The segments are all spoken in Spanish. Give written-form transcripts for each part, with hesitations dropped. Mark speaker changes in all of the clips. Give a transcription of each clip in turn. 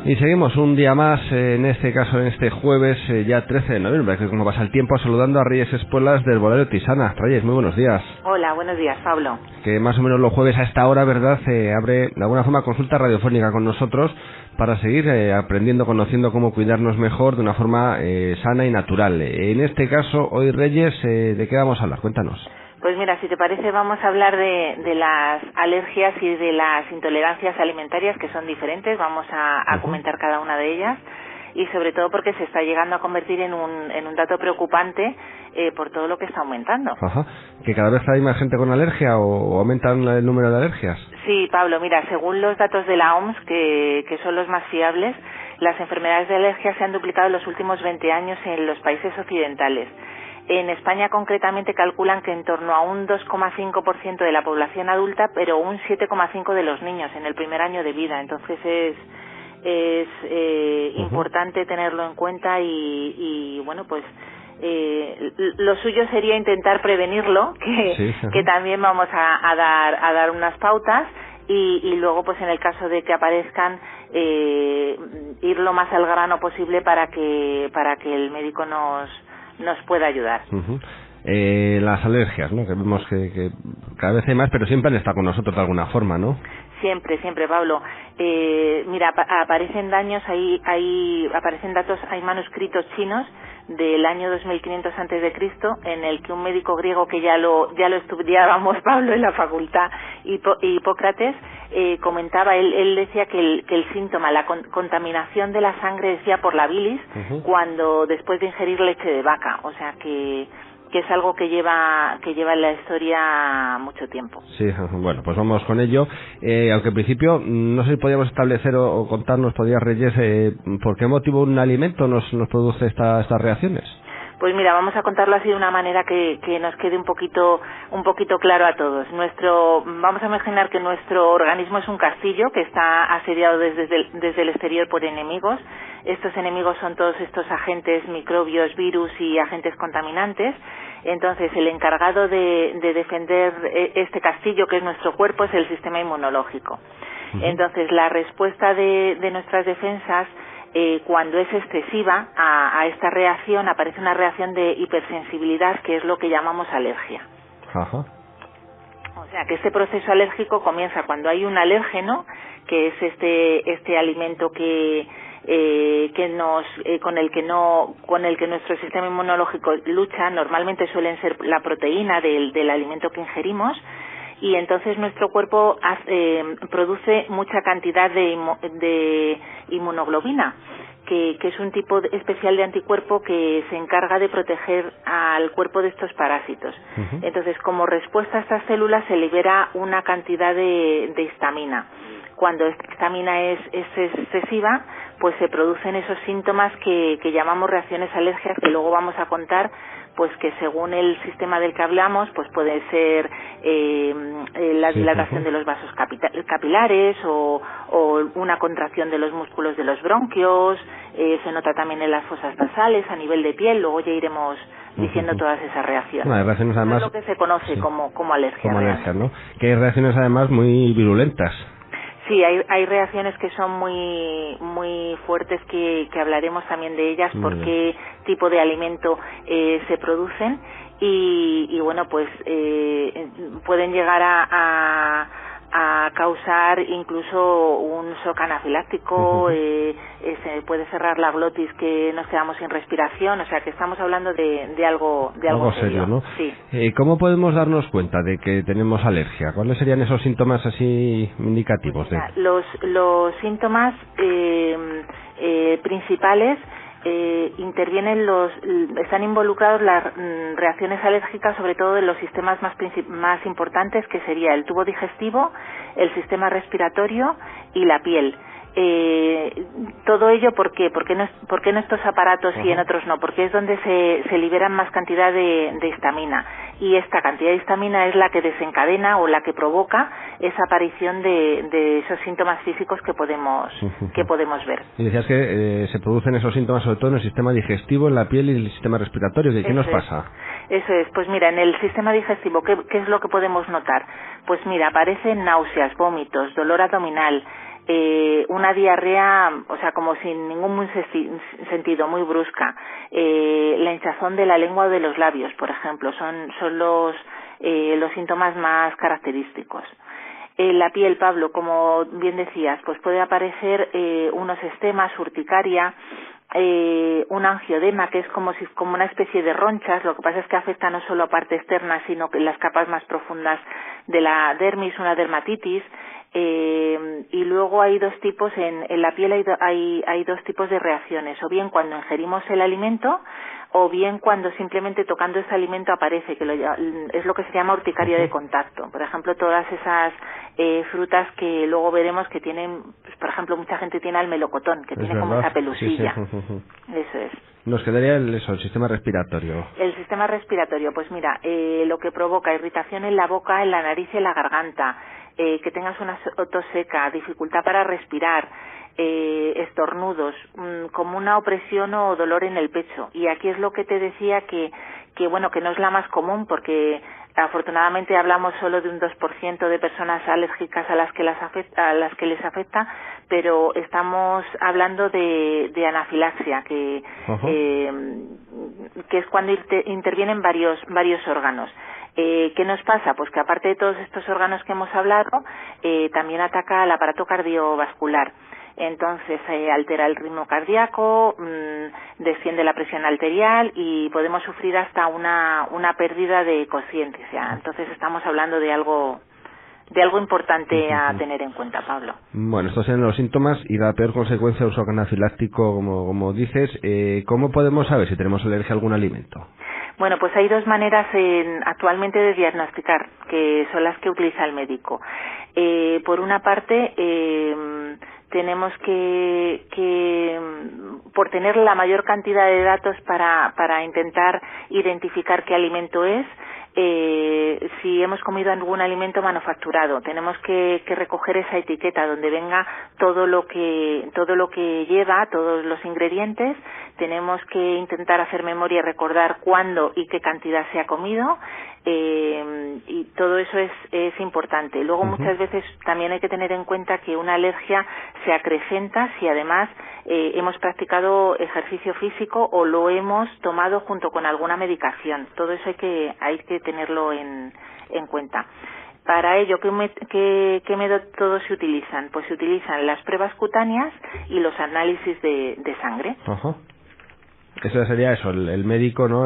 Speaker 1: Y seguimos un día más, en este caso, en este jueves, ya 13 de noviembre, que como pasa el tiempo, saludando a Reyes Espuelas del Bolero Tisana. Reyes, muy buenos días.
Speaker 2: Hola, buenos días, Pablo.
Speaker 1: Que más o menos los jueves a esta hora, ¿verdad?, abre de alguna forma consulta radiofónica con nosotros para seguir aprendiendo, conociendo cómo cuidarnos mejor de una forma sana y natural. En este caso, hoy, Reyes, ¿de qué vamos a hablar? Cuéntanos.
Speaker 2: Pues mira, si te parece, vamos a hablar de las alergias y de las intolerancias alimentarias, que son diferentes. Vamos a comentar cada una de ellas, y sobre todo porque se está llegando a convertir en un dato preocupante por todo lo que está aumentando.
Speaker 1: Ajá. ¿Que cada vez hay más gente con alergia o aumentan el número de alergias?
Speaker 2: Sí, Pablo, mira, según los datos de la OMS, que son los más fiables, las enfermedades de alergia se han duplicado en los últimos 20 años en los países occidentales. En España, concretamente, calculan que en torno a un 2,5% de la población adulta, pero un 7,5% de los niños en el primer año de vida. Entonces es importante tenerlo en cuenta y bueno, pues lo suyo sería intentar prevenirlo, que también vamos a dar unas pautas. Y luego, pues en el caso de que aparezcan, ir lo más al grano posible para que el médico nos pueda ayudar.
Speaker 1: Las alergias, ¿no? Que vemos que cada vez hay más, pero siempre han estado con nosotros de alguna forma, ¿no?
Speaker 2: Siempre, Pablo. Mira, aparecen datos, hay manuscritos chinos del año 2500 antes de Cristo, en el que un médico griego que ya lo estudiábamos, Pablo, en la facultad, Hipócrates, comentaba, él decía que el síntoma, la contaminación de la sangre, decía, por la bilis, cuando después de ingerir leche de vaca, o sea que es algo que lleva en la historia mucho tiempo.
Speaker 1: Sí, bueno, pues vamos con ello. Aunque en principio, no sé si podíamos establecer o contarnos, podría, Reyes, por qué motivo un alimento nos produce estas reacciones.
Speaker 2: Pues mira, vamos a contarlo así de una manera que nos quede un poquito claro a todos. Vamos a imaginar que nuestro organismo es un castillo que está asediado desde el exterior por enemigos. Estos enemigos son todos estos agentes, microbios, virus y agentes contaminantes. Entonces, el encargado de defender este castillo, que es nuestro cuerpo, es el sistema inmunológico. Entonces, la respuesta de nuestras defensas, cuando es excesiva a esta reacción, aparece una reacción de hipersensibilidad, que es lo que llamamos alergia. Ajá. O sea, que este proceso alérgico comienza cuando hay un alérgeno, que es este alimento con el que nuestro sistema inmunológico lucha. Normalmente suelen ser la proteína del alimento que ingerimos. Y entonces nuestro cuerpo produce mucha cantidad de inmunoglobina, que es un tipo especial de anticuerpo que se encarga de proteger al cuerpo de estos parásitos. Entonces, como respuesta a estas células, se libera una cantidad de histamina. Cuando esta histamina es excesiva, pues se producen esos síntomas que llamamos reacciones alérgicas, que luego vamos a contar, pues que según el sistema del que hablamos, pues puede ser la dilatación de los vasos capilares o una contracción de los músculos de los bronquios. Se nota también en las fosas nasales, a nivel de piel. Luego ya iremos diciendo todas esas reacciones.
Speaker 1: Bueno, reacciones además,
Speaker 2: es lo que se conoce como alergia.
Speaker 1: Como alergias, ¿no? Que hay reacciones además muy virulentas.
Speaker 2: Sí, hay reacciones que son muy fuertes, que hablaremos también de ellas, por qué tipo de alimento se producen, y bueno, pues pueden llegar a causar incluso un shock anafiláctico. Se puede cerrar la glotis, que nos quedamos sin respiración. O sea, que estamos hablando de algo serio,
Speaker 1: ¿no?
Speaker 2: Sí.
Speaker 1: ¿Cómo podemos darnos cuenta de que tenemos alergia? ¿Cuáles serían esos síntomas así indicativos?
Speaker 2: Pues mira, los síntomas principales, están involucrados las reacciones alérgicas, sobre todo en los sistemas más importantes, que sería el tubo digestivo, el sistema respiratorio y la piel. Todo ello, ¿por qué? ¿Por qué en estos aparatos y en otros no? Porque es donde se liberan más cantidad de histamina, y esta cantidad de histamina es la que desencadena o la que provoca esa aparición de esos síntomas físicos que podemos ver.
Speaker 1: Y decías que se producen esos síntomas sobre todo en el sistema digestivo, en la piel y el sistema respiratorio. ¿Qué nos pasa?
Speaker 2: Eso es, pues mira, en el sistema digestivo, ¿qué es lo que podemos notar? Pues mira, aparecen náuseas, vómitos, dolor abdominal, una diarrea, o sea, como sin ningún sentido, muy brusca, la hinchazón de la lengua o de los labios, por ejemplo, son los síntomas más característicos. La piel, Pablo, como bien decías, pues puede aparecer unos estemas, urticaria, un angioedema, que es como una especie de ronchas. Lo que pasa es que afecta no solo a parte externa, sino que las capas más profundas de la dermis, una dermatitis. Y luego hay dos tipos, en la piel hay dos tipos de reacciones, o bien cuando ingerimos el alimento, o bien cuando simplemente tocando ese alimento aparece, es lo que se llama urticaria de contacto. Por ejemplo, todas esas frutas que luego veremos que tienen, pues, por ejemplo, mucha gente tiene el melocotón, que tiene como esa pelusilla.
Speaker 1: Sí.
Speaker 2: Eso es.
Speaker 1: Nos quedaría el sistema respiratorio.
Speaker 2: El sistema respiratorio, pues mira, lo que provoca irritación en la boca, en la nariz y en la garganta, que tengas una tos seca, dificultad para respirar, estornudos, como una opresión o dolor en el pecho. Y aquí es lo que te decía que bueno, que no es la más común, porque afortunadamente hablamos solo de un 2% de personas alérgicas a las que les afecta, pero estamos hablando de anafilaxia, que es cuando intervienen varios órganos. ¿Qué nos pasa? Pues que aparte de todos estos órganos que hemos hablado, también ataca al aparato cardiovascular. Entonces altera el ritmo cardíaco, desciende la presión arterial y podemos sufrir hasta una pérdida de conciencia. Entonces estamos hablando de algo importante a tener en cuenta, Pablo.
Speaker 1: Bueno, estos serían los síntomas y la peor consecuencia del shock anafiláctico, como dices. ¿Cómo podemos saber si tenemos alergia a algún alimento?
Speaker 2: Bueno, pues hay dos maneras actualmente de diagnosticar, que son las que utiliza el médico. Por una parte, tenemos que por tener la mayor cantidad de datos para intentar identificar qué alimento es, si hemos comido algún alimento manufacturado, tenemos que recoger esa etiqueta donde venga todo lo que lleva, todos los ingredientes. Tenemos que intentar hacer memoria y recordar cuándo y qué cantidad se ha comido, y todo eso es importante. Luego muchas veces también hay que tener en cuenta que una alergia se acrecenta si además hemos practicado ejercicio físico o lo hemos tomado junto con alguna medicación. Todo eso hay que tenerlo en cuenta. Para ello, ¿qué métodos se utilizan? Pues se utilizan las pruebas cutáneas y los análisis de sangre.
Speaker 1: Ajá. Eso sería el médico, ¿no?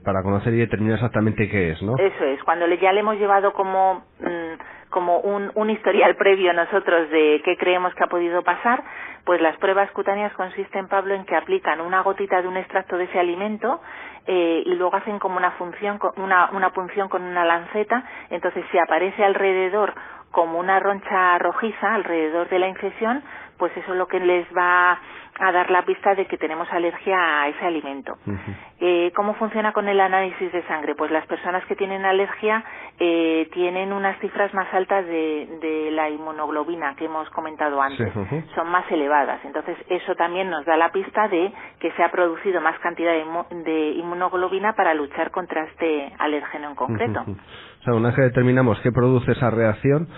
Speaker 1: Para conocer y determinar exactamente qué es, ¿no?
Speaker 2: Eso es, cuando ya le hemos llevado como un historial previo nosotros de qué creemos que ha podido pasar, pues las pruebas cutáneas consisten, Pablo, en que aplican una gotita de un extracto de ese alimento y luego hacen como una punción con una lanceta. Entonces, si aparece alrededor como una roncha rojiza alrededor de la infección, pues eso es lo que les va a dar la pista de que tenemos alergia a ese alimento. ¿Cómo funciona con el análisis de sangre? Pues las personas que tienen alergia tienen unas cifras más altas de la inmunoglobina que hemos comentado antes. Sí, son más elevadas. Entonces eso también nos da la pista de que se ha producido más cantidad de inmunoglobina para luchar contra este alérgeno en concreto.
Speaker 1: O sea, una vez que determinamos qué produce esa reacción,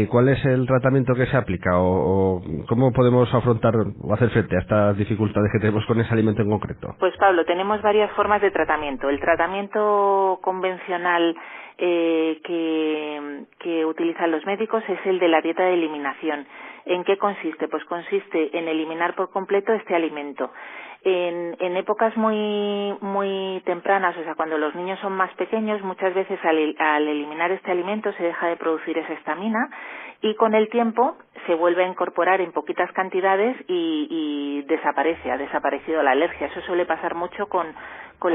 Speaker 1: ¿cuál es el tratamiento que se aplica o cómo podemos afrontar o hacer frente a estas dificultades que tenemos con ese alimento en concreto?
Speaker 2: Pues Pablo, tenemos varias formas de tratamiento. El tratamiento convencional que utilizan los médicos es el de la dieta de eliminación. ¿En qué consiste? Pues consiste en eliminar por completo este alimento. En épocas muy tempranas, o sea, cuando los niños son más pequeños, muchas veces al eliminar este alimento se deja de producir esa histamina y con el tiempo se vuelve a incorporar en poquitas cantidades y ha desaparecido la alergia. Eso suele pasar mucho con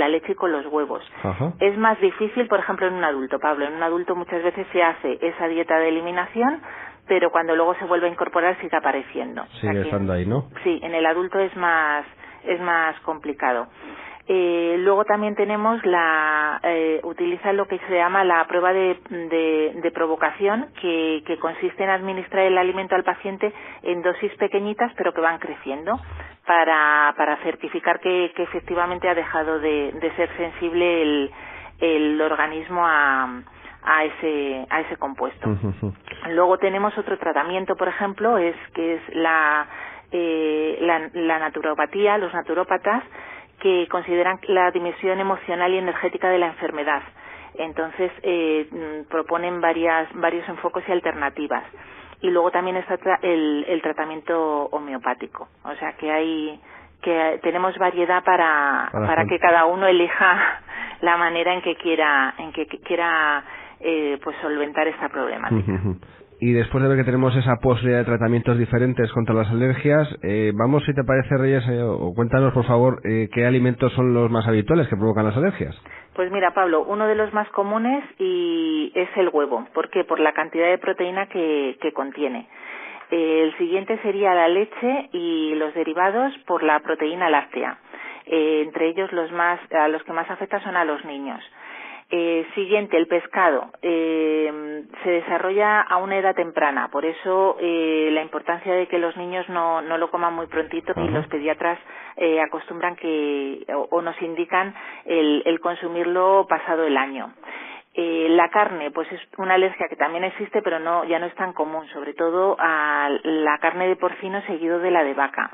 Speaker 2: la leche y con los huevos. Ajá. Es más difícil, por ejemplo, en un adulto, Pablo. En un adulto muchas veces se hace esa dieta de eliminación, pero cuando luego se vuelve a incorporar sigue apareciendo.
Speaker 1: Sigue estando ahí, ¿no?
Speaker 2: Sí, en el adulto es más complicado. Luego también tenemos utiliza lo que se llama la prueba de provocación, que consiste en administrar el alimento al paciente en dosis pequeñitas pero que van creciendo para certificar que efectivamente ha dejado de ser sensible el organismo a a ese compuesto. Luego tenemos otro tratamiento, por ejemplo, que es la naturopatía, los naturópatas, que consideran la dimensión emocional y energética de la enfermedad. Entonces proponen varios enfoques y alternativas. Y luego también está el tratamiento homeopático. O sea que tenemos variedad para que cada uno elija la manera en que quiera pues solventar esta problemática.
Speaker 1: Y después de ver que tenemos esa posibilidad de tratamientos diferentes contra las alergias, vamos, si te parece, Reyes, o cuéntanos, por favor, qué alimentos son los más habituales que provocan las alergias.
Speaker 2: Pues mira, Pablo, uno de los más comunes es el huevo. ¿Por qué? Por la cantidad de proteína que contiene. El siguiente sería la leche y los derivados por la proteína láctea. Entre ellos a los que más afecta son a los niños. Siguiente, el pescado. Se desarrolla a una edad temprana, por eso la importancia de que los niños no lo coman muy prontito. Y los pediatras acostumbran o nos indican el consumirlo pasado el año. La carne, pues es una alergia que también existe, pero ya no es tan común, sobre todo a la carne de porcino seguido de la de vaca.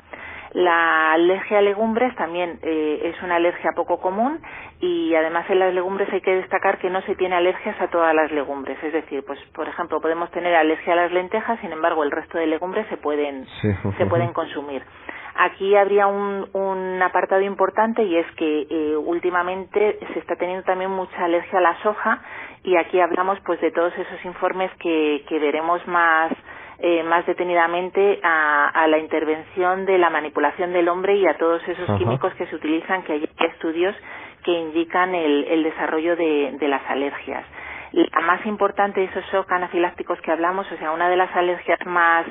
Speaker 2: La alergia a legumbres también es una alergia poco común, y además en las legumbres hay que destacar que no se tiene alergias a todas las legumbres. Es decir, pues por ejemplo podemos tener alergia a las lentejas, sin embargo el resto de legumbres se pueden consumir. Aquí habría un apartado importante, y es que últimamente se está teniendo también mucha alergia a la soja, y aquí hablamos pues de todos esos informes que veremos más detenidamente a la intervención de la manipulación del hombre y a todos esos químicos que se utilizan, que hay estudios que indican el desarrollo de las alergias. La más importante de esos shock anafilácticos que hablamos, o sea, una de las alergias más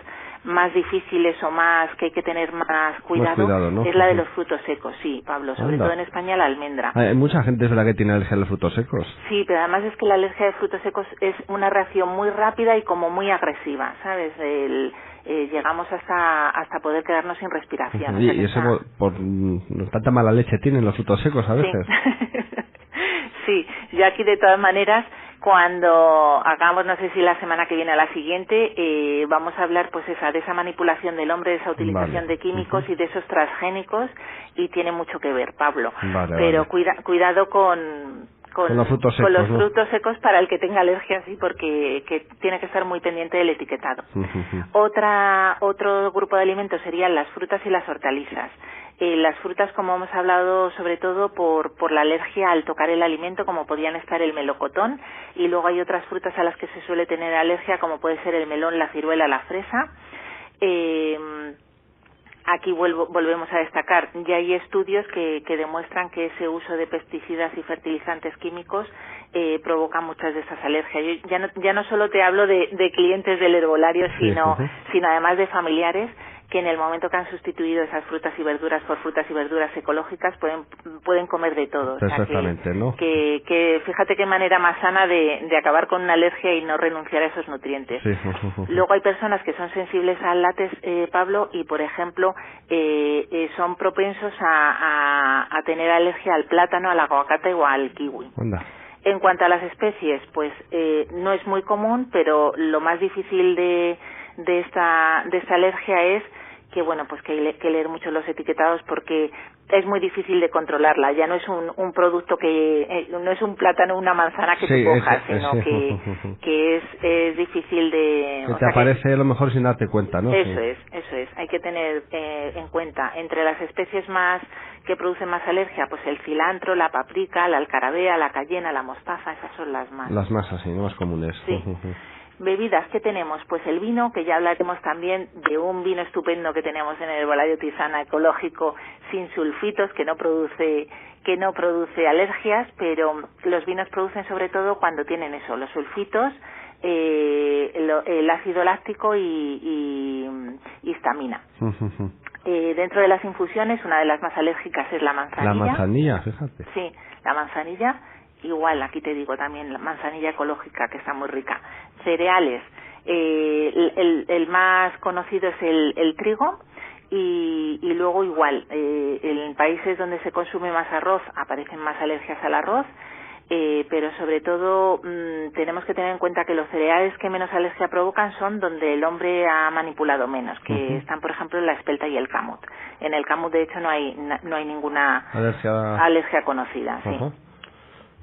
Speaker 2: difíciles o que hay que tener más cuidado, ¿no? Es la de los frutos secos, sí, Pablo, sobre todo en España la almendra.
Speaker 1: Hay mucha gente, es verdad, que tiene alergia a los frutos secos.
Speaker 2: Sí, pero además es que la alergia de frutos secos es una reacción muy rápida y como muy agresiva, ¿sabes? Llegamos hasta poder quedarnos sin respiración.
Speaker 1: Y eso por tanta mala leche tienen los frutos secos a veces.
Speaker 2: Sí, yo aquí de todas maneras, cuando hagamos, no sé si la semana que viene o la siguiente, vamos a hablar pues de esa manipulación del hombre, de esa utilización de químicos y de esos transgénicos, y tiene mucho que ver, Pablo. Pero cuidado con los frutos secos para el que tenga alergia, sí, porque tiene que estar muy pendiente del etiquetado. Otro grupo de alimentos serían las frutas y las hortalizas. Las frutas, como hemos hablado, sobre todo por la alergia al tocar el alimento, como podían estar el melocotón, y luego hay otras frutas a las que se suele tener alergia, como puede ser el melón, la ciruela, la fresa. Aquí volvemos a destacar, ya hay estudios que demuestran que ese uso de pesticidas y fertilizantes químicos provoca muchas de esas alergias. Yo ya no solo te hablo de clientes del herbolario, sino además de familiares que en el momento que han sustituido esas frutas y verduras por frutas y verduras ecológicas pueden comer de todo.
Speaker 1: Exactamente, o sea,
Speaker 2: ¿no? Que fíjate qué manera más sana de acabar con una alergia y no renunciar a esos nutrientes. Luego hay personas que son sensibles al látex, Pablo, y por ejemplo son propensos a tener alergia al plátano, al aguacate o al kiwi.
Speaker 1: Anda.
Speaker 2: En cuanto a las especies, pues no es muy común, pero lo más difícil de esta alergia es que pues que hay que leer mucho los etiquetados, porque es muy difícil de controlarla. Ya no es un producto no es un plátano o una manzana que tú cojas, sino que es difícil de...
Speaker 1: Que te aparece a lo mejor sin darte cuenta, ¿no?
Speaker 2: Eso es. Hay que tener en cuenta, entre las especies que producen más alergia, pues el cilantro, la paprika, la alcarabea, la cayena, la mostaza, esas son las más...
Speaker 1: Las más así, ¿no? Más comunes.
Speaker 2: Sí. Bebidas, ¿qué tenemos? Pues el vino, que ya hablaremos también de un vino estupendo que tenemos en el Herbolario Tisana, ecológico, sin sulfitos, que no produce alergias, pero los vinos producen sobre todo cuando tienen eso, los sulfitos, el ácido láctico y histamina. Dentro de las infusiones, una de las más alérgicas es la manzanilla.
Speaker 1: La manzanilla, fíjate.
Speaker 2: Sí, la manzanilla. Igual, aquí te digo también la manzanilla ecológica, que está muy rica. Cereales, el más conocido es el trigo, y luego igual, en países donde se consume más arroz aparecen más alergias al arroz. pero sobre todo tenemos que tener en cuenta que los cereales que menos alergia provocan son donde el hombre ha manipulado menos, que están, por ejemplo, la espelta y el camut. En el camut, de hecho, no hay ninguna alergia conocida. Sí.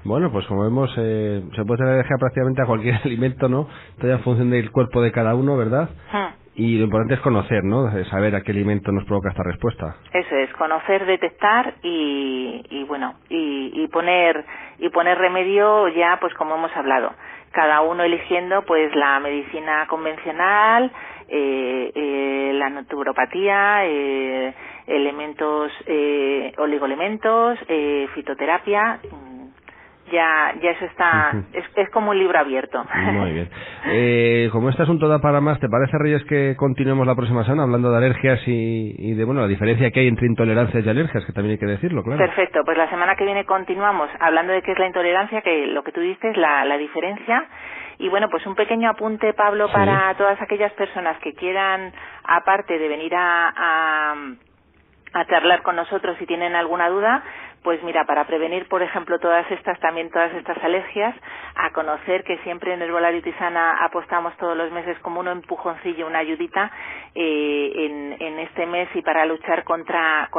Speaker 1: Bueno, pues como vemos, se puede tener alergia prácticamente a cualquier alimento, ¿no? Todo en función del cuerpo de cada uno, ¿verdad? Y lo importante es conocer, ¿no? Saber a qué alimento nos provoca esta respuesta.
Speaker 2: Eso es, conocer, detectar y poner remedio ya, pues como hemos hablado. Cada uno eligiendo, pues la medicina convencional, la naturopatía, elementos, oligoelementos, fitoterapia. Ya eso está, es como un libro abierto.
Speaker 1: Muy bien. Como este asunto da para más, ¿te parece, Reyes, que continuemos la próxima semana hablando de alergias y de, bueno, la diferencia que hay entre intolerancias y alergias, que también hay que decirlo, claro?
Speaker 2: Perfecto, pues la semana que viene continuamos hablando de qué es la intolerancia, que lo que tú dices, la diferencia. Y bueno, pues un pequeño apunte, Pablo, para todas aquellas personas que quieran, aparte de venir a charlar con nosotros si tienen alguna duda, pues mira, para prevenir, por ejemplo, todas estas alergias, a conocer que siempre en Herbolario Tisana apostamos todos los meses como un empujoncillo, una ayudita en este mes, y para luchar contra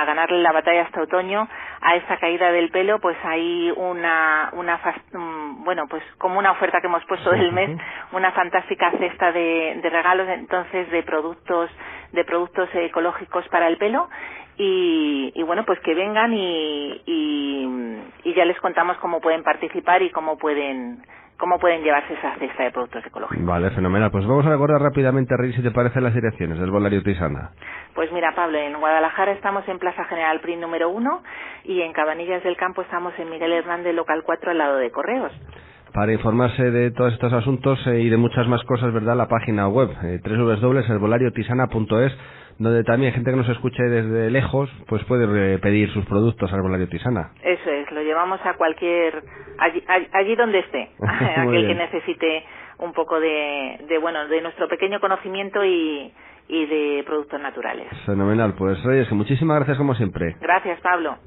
Speaker 2: ganarle la batalla hasta otoño a esta caída del pelo, pues hay bueno, pues como una oferta que hemos puesto del mes, una fantástica cesta de regalos, entonces, de productos ecológicos para el pelo. Y bueno, pues que vengan y ya les contamos cómo pueden participar y cómo pueden llevarse esa cesta de productos ecológicos.
Speaker 1: Vale, fenomenal. Pues vamos a recordar rápidamente, Rey, si te parece, las direcciones del Herbolario Tisana.
Speaker 2: Pues mira, Pablo, en Guadalajara estamos en Plaza General Prim número 1 y en Cabanillas del Campo estamos en Miguel Hernández, local 4, al lado de Correos.
Speaker 1: Para informarse de todos estos asuntos y de muchas más cosas, ¿verdad?, la página web www.herbolariotisana.es, donde también gente que nos escuche desde lejos pues puede pedir sus productos a Herbolario Tisana.
Speaker 2: Eso es, lo llevamos a allí donde esté, aquel que necesite un poco de nuestro pequeño conocimiento y de productos naturales.
Speaker 1: Fenomenal, pues Reyes, muchísimas gracias como siempre.
Speaker 2: Gracias, Pablo.